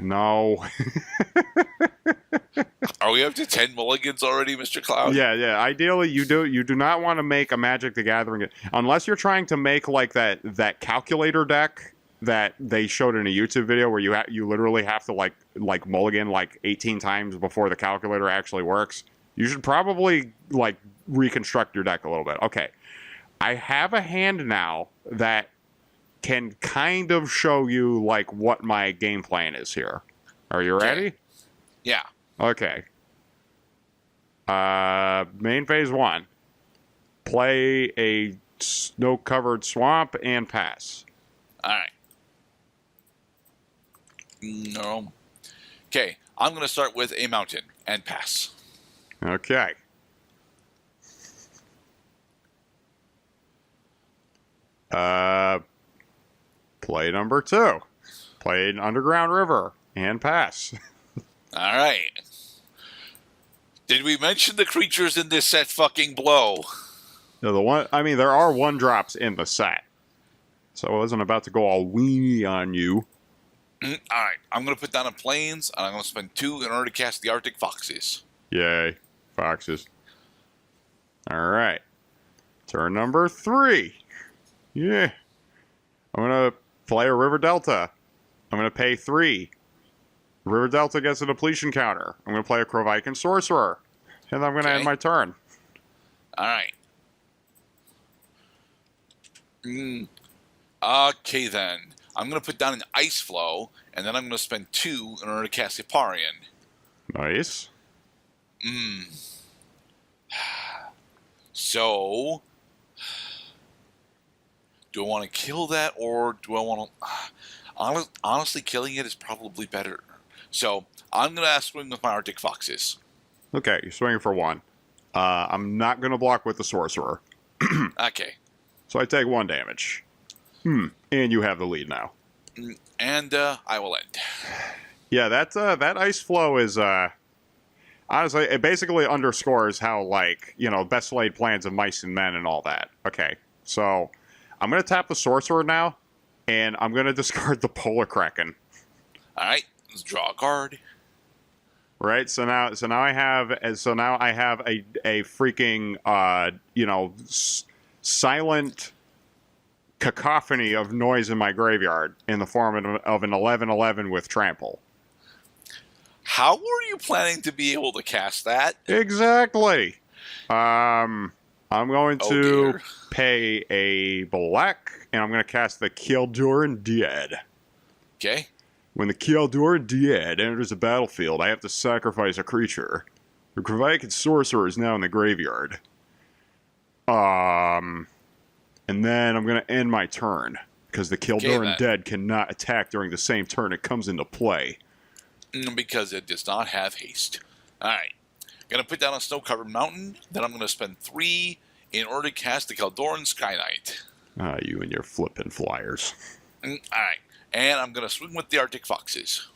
No. Are we up to 10 mulligans already, Mr. Cloud? Yeah. Ideally, you do not want to make a Magic the Gathering unless you're trying to make like that calculator deck that they showed in a YouTube video where you literally have to like mulligan like 18 times before the calculator actually works. You should probably like reconstruct your deck a little bit. Okay, I have a hand now that can kind of show you like what my game plan is here. Are you ready? Yeah. Okay. Main phase 1. Play a snow-covered swamp and pass. All right. No. Okay, I'm going to start with a mountain and pass. Okay. Play number 2. Play an underground river and pass. All right. Did we mention the creatures in this set fucking blow? No, there are 1-drops in the set. So I wasn't about to go all weenie on you. All right, I'm going to put down a plains, and I'm going to spend 2 in order to cast the Arctic Foxes. Yay, foxes. All right. Turn number 3. Yeah. I'm going to play a River Delta. I'm going to pay 3. River Delta gets a depletion counter. I'm going to play a Krovikan Sorcerer. And I'm going to end my turn. All right. Okay, then. I'm going to put down an Ice Flow, and then I'm going to spend 2 in order to cast Hiparion. Nice. So, do I want to kill that, or do I want to... honestly, killing it is probably better. So, I'm going to swing with my Arctic Foxes. Okay, you're swinging for 1. I'm not going to block with the Sorcerer. Okay. So I take 1 damage. And you have the lead now. And I will end. Yeah, that Ice Flow is... honestly, it basically underscores how, like, best laid plans of mice and men and all that. Okay, so I'm going to tap the Sorcerer now, and I'm going to discard the Polar Kraken. All right, let's draw a card. Right, so now I have a freaking silent cacophony of noise in my graveyard in the form of an 11/11 with trample. How were you planning to be able to cast that? Exactly. I'm going to pay a black, and I'm going to cast the Kilduran Dead. Okay. When the Kilduran Dead enters the battlefield, I have to sacrifice a creature. The Krovikan Sorcerer is now in the graveyard. And then I'm going to end my turn, because the Kilduran Dead cannot attack during the same turn it comes into play. Because it does not have haste. Alright. Going to put down a snow-covered mountain, then I'm going to spend 3 in order to cast the Kildoran Sky Knight. You and your flippin' flyers. Alright. And I'm going to swing with the Arctic Foxes.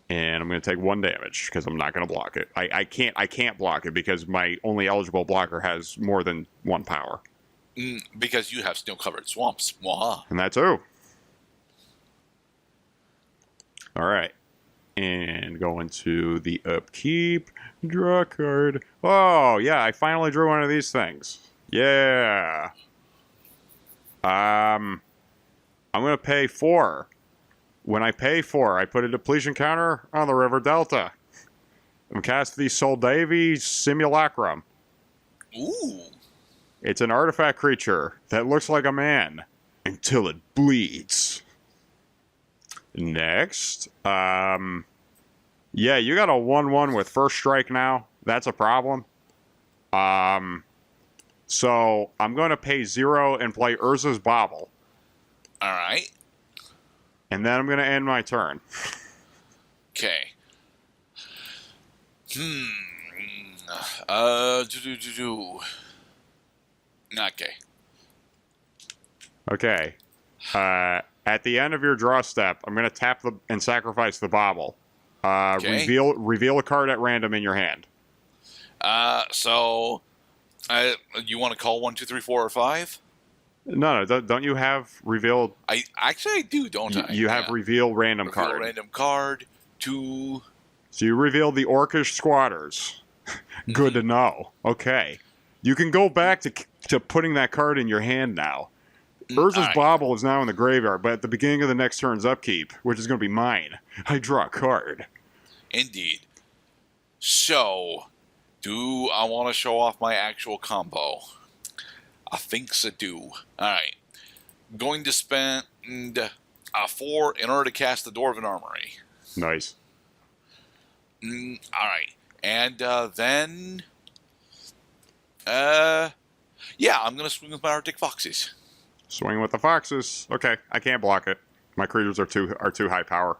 And I'm going to take 1 damage, because I'm not going to block it. I can't block it, because my only eligible blocker has more than 1 power. Because you have snow-covered swamps. Mwah. And that too. Alright. And go into the upkeep. Draw a card. Oh, yeah, I finally drew one of these things. Yeah. I'm going to pay 4. When I pay 4, I put a depletion counter on the River Delta. And cast the Soldavi Simulacrum. Ooh. It's an artifact creature that looks like a man until it bleeds. Next, yeah, you got a 1/1 with first strike now. That's a problem. So I'm going to pay 0 and play Urza's Bauble. All right. And then I'm going to end my turn. Okay. Okay. At the end of your draw step, I'm going to tap and sacrifice the Bauble. Reveal a card at random in your hand. So you want to call 1, 2, 3, 4, or 5? Don't you have reveal? I do, don't I? You have Yeah. reveal random Reveal card. random card to. So you reveal the Orcish Squatters. Good to know. Okay. You can go back to putting that card in your hand now. Urza's All right. Bauble is now in the graveyard, but at the beginning of the next turn's upkeep, which is going to be mine, I draw a card. Indeed. So, do I want to show off my actual combo? I think so do. Alright. Going to spend 4 in order to cast the Dwarven Armory. Nice. Alright. And then... yeah, I'm going to swing with my Arctic Foxes. Swing with the foxes. Okay, I can't block it. My creatures are too high power.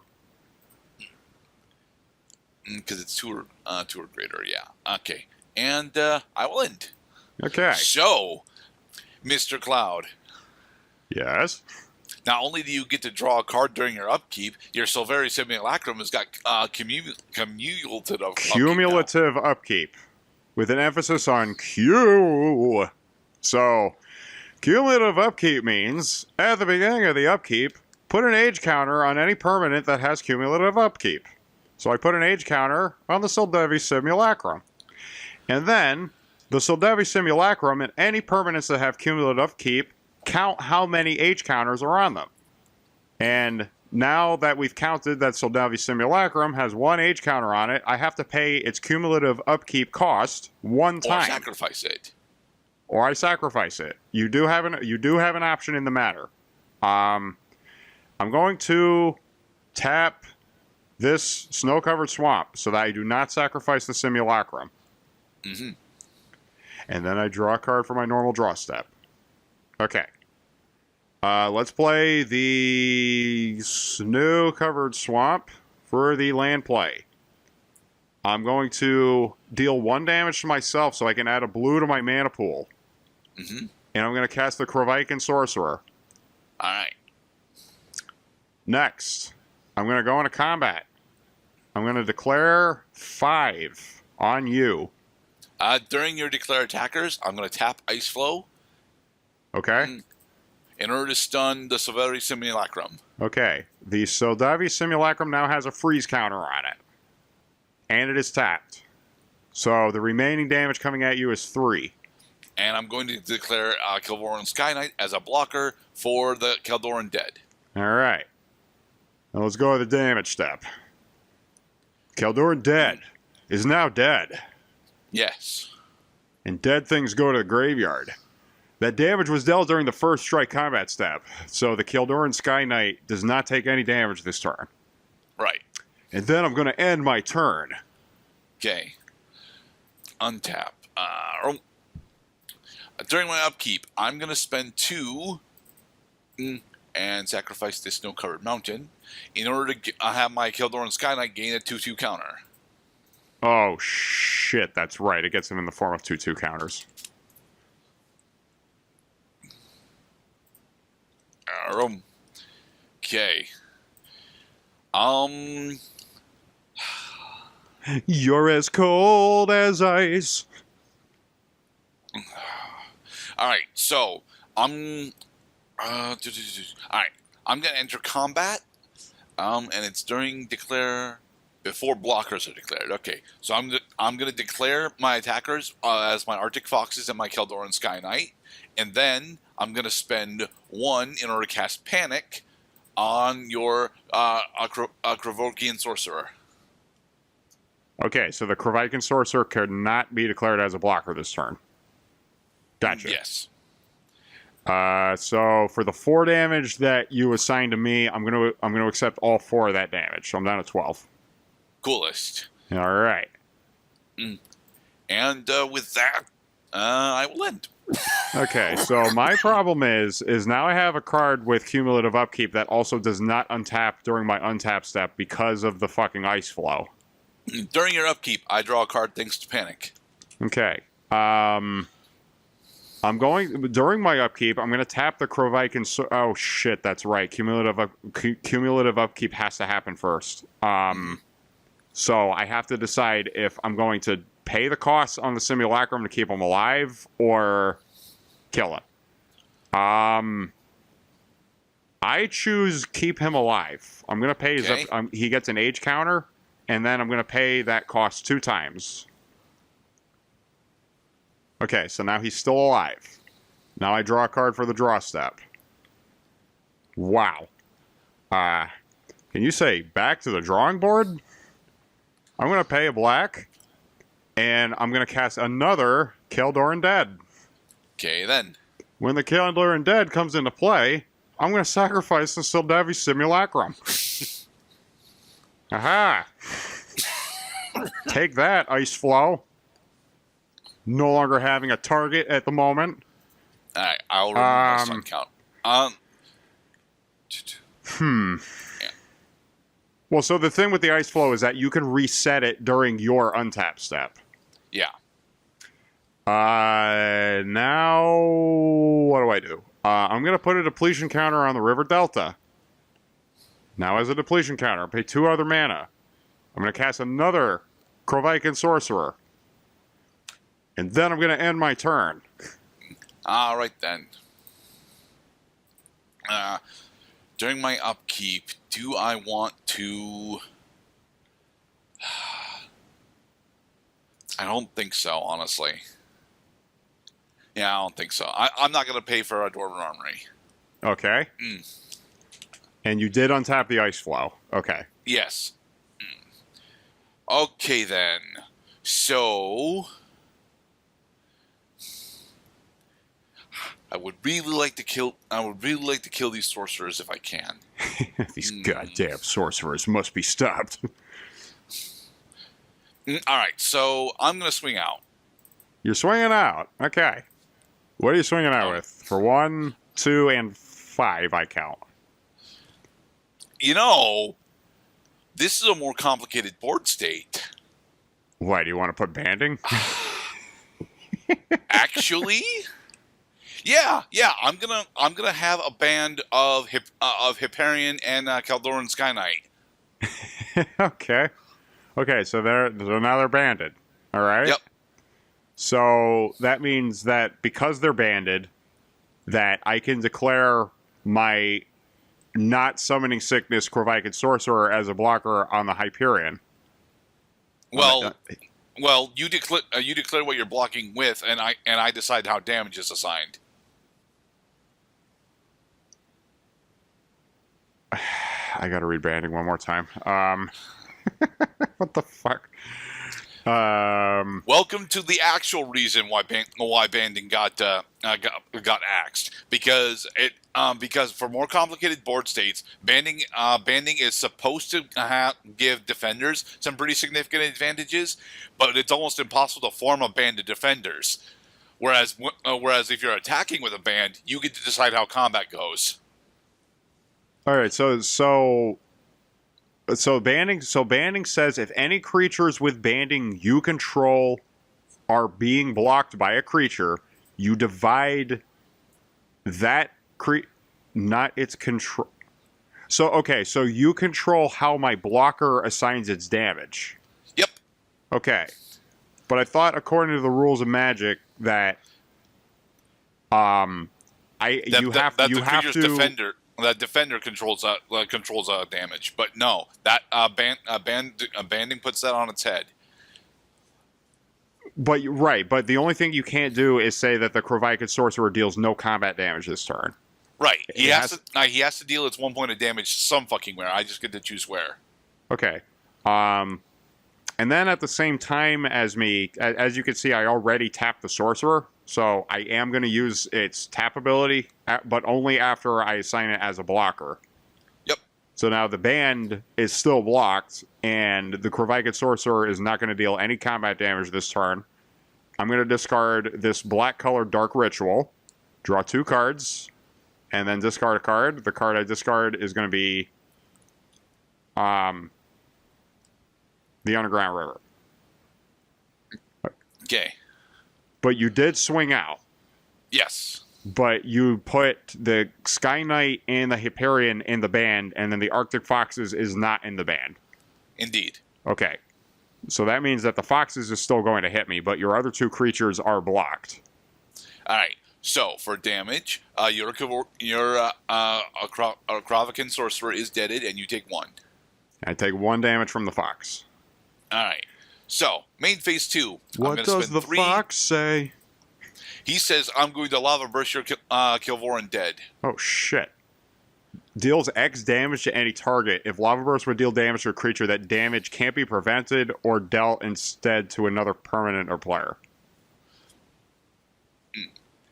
Because it's 2 or greater, yeah. Okay. And I will end. Okay. So, Mr. Cloud, Yes. not only do you get to draw a card during your upkeep, your Silveri Simulacrum has got Cumulative upkeep. With an emphasis on Q. So, cumulative upkeep means, at the beginning of the upkeep, put an age counter on any permanent that has cumulative upkeep. So I put an age counter on the Sildevi Simulacrum. And then, the Sildevi Simulacrum and any permanents that have cumulative upkeep, count how many age counters are on them. And now that we've counted that Sildevi Simulacrum has 1 age counter on it, I have to pay its cumulative upkeep cost 1 time. Or sacrifice it. Or I sacrifice it. You do have an option in the matter. I'm going to tap this snow-covered swamp so that I do not sacrifice the Simulacrum. Mm-hmm. And then I draw a card for my normal draw step. Okay. Let's play the snow-covered swamp for the land play. I'm going to deal 1 damage to myself so I can add a blue to my mana pool. Mm-hmm. And I'm going to cast the Kravikan Sorcerer. Alright. Next, I'm going to go into combat. I'm going to declare 5 on you. During your declare attackers, I'm going to tap Ice Flow. Okay? In order to stun the Silveri Simulacrum. Okay. The Sildevi Simulacrum now has a freeze counter on it. And it is tapped. So the remaining damage coming at you is 3. And I'm going to declare Kildoran Sky Knight as a blocker for the Kildoran Dead. Alright. Now let's go to the damage step. Kildoran Dead is now dead. Yes. And dead things go to the graveyard. That damage was dealt during the first strike combat step, so the Kildoran Sky Knight does not take any damage this turn. Right. And then I'm going to end my turn. Okay. Untap. During my upkeep, I'm going to spend 2 and sacrifice this snow-covered mountain in order to have my Kildoran Sky Knight gain a 2/2 counter. Oh, shit, that's right. It gets him in the form of 2/2 counters. Okay. You're as cold as ice. Alright, so, alright, I'm going to enter combat, and it's during declare, before blockers are declared. Okay, so I'm going to declare my attackers as my Arctic Foxes and my Kildoran Sky Knight, and then I'm going to spend 1 in order to cast Panic on your Kravokian Sorcerer. Okay, so the Kravikan Sorcerer could not be declared as a blocker this turn. Gotcha. Yes. So for the 4 damage that you assigned to me, I'm gonna accept all 4 of that damage. So I'm down to 12. Coolest. All right. And with that, I will end. Okay, so my problem is now I have a card with cumulative upkeep that also does not untap during my untap step because of the fucking ice flow. During your upkeep, I draw a card thanks to Panic. Okay. I'm going during my upkeep. I'm going to tap the Kravikan. Oh shit, that's right. Cumulative upkeep has to happen first. So I have to decide if I'm going to pay the costs on the Simulacrum to keep him alive or kill him. I choose keep him alive. I'm gonna pay his. Okay. He gets an age counter, and then I'm gonna pay that cost 2 times. Okay, so now he's still alive. Now I draw a card for the draw step. Wow. Can you say back to the drawing board? I'm gonna pay a black, and I'm gonna cast another Keldoran Dead. Okay, then. When the Keldoran Dead comes into play, I'm going to sacrifice the Sildavi Simulacrum. Aha! Take that, Ice Flow. No longer having a target at the moment. All right, I'll remove my sun count. Yeah. Well, so the thing with the Ice Flow is that you can reset it during your untap step. Yeah. Now, what do? I'm going to put a depletion counter on the River Delta. Now, as a depletion counter, pay 2 other mana. I'm going to cast another Krovikan Sorcerer. And then I'm going to end my turn. All right, then. During my upkeep, do I want to... I don't think so, honestly. Yeah, I don't think so. I'm not going to pay for a Dwarven Armory. Okay. And you did untap the Ice Flow. Okay. Yes. Okay, then. So... I would really like to kill these sorcerers if I can. These goddamn sorcerers must be stopped. All right, so I'm going to swing out. You're swinging out. Okay. What are you swinging out with? For 1, 2, and 5, I count. You know, this is a more complicated board state. Why, do you want to put banding? Actually, yeah. I'm gonna have a band of Hyperion and Keldoran Sky Knight. Okay. So now they're banded. All right. Yep. So that means that because they're banded, that I can declare my not summoning sickness Krovikan Sorcerer as a blocker on the Hyperion. Well, you declare what you're blocking with, and I decide how damage is assigned. I gotta read banding one more time. What the fuck? Welcome to the actual reason why banding got axed, because for more complicated board states, banding is supposed to give defenders some pretty significant advantages, but it's almost impossible to form a band of defenders. Whereas if you're attacking with a band, you get to decide how combat goes. All right, so banding says if any creatures with banding you control are being blocked by a creature, you divide that not its control. So you control how my blocker assigns its damage. Yep. Okay. But I thought according to the rules of Magic that that defender controls damage, but no, that banding puts that on its head. But right, but the only thing you can't do is say that the Krovikan Sorcerer deals no combat damage this turn. Right, he has to deal its 1 point of damage some fucking where. I just get to choose where. Okay, and then at the same time as me, as you can see, I already tapped the Sorcerer. So I am going to use its tap ability, but only after I assign it as a blocker. Yep. So now the band is still blocked, and the Krovikan Sorcerer is not going to deal any combat damage this turn. I'm going to discard this black-colored Dark Ritual, draw 2 cards, and then discard a card. The card I discard is going to be the Underground River. Okay. But you did swing out. Yes. But you put the Sky Knight and the Hyperion in the band, and then the Arctic Foxes is not in the band. Indeed. Okay. So that means that the Foxes is still going to hit me, but your other 2 creatures are blocked. All right. So for damage, your Kravikan sorcerer is deaded, and you take 1. I take 1 damage from the fox. All right. So main phase 2. What does the fox say? He says, "I'm going to lava burst your Kilvoran dead." Oh shit! Deals X damage to any target. If lava burst would deal damage to a creature, that damage can't be prevented or dealt instead to another permanent or player.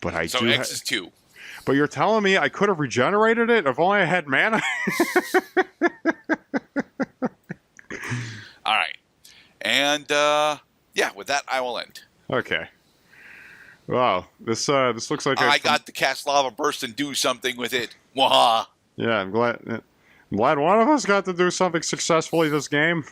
But I so do. X is 2. But you're telling me I could have regenerated it if only I had mana? All right. And yeah, with that, I will end. Okay. Wow, this looks like I got to cast lava burst and do something with it. Waha. Yeah, I'm glad one of us got to do something successfully this game.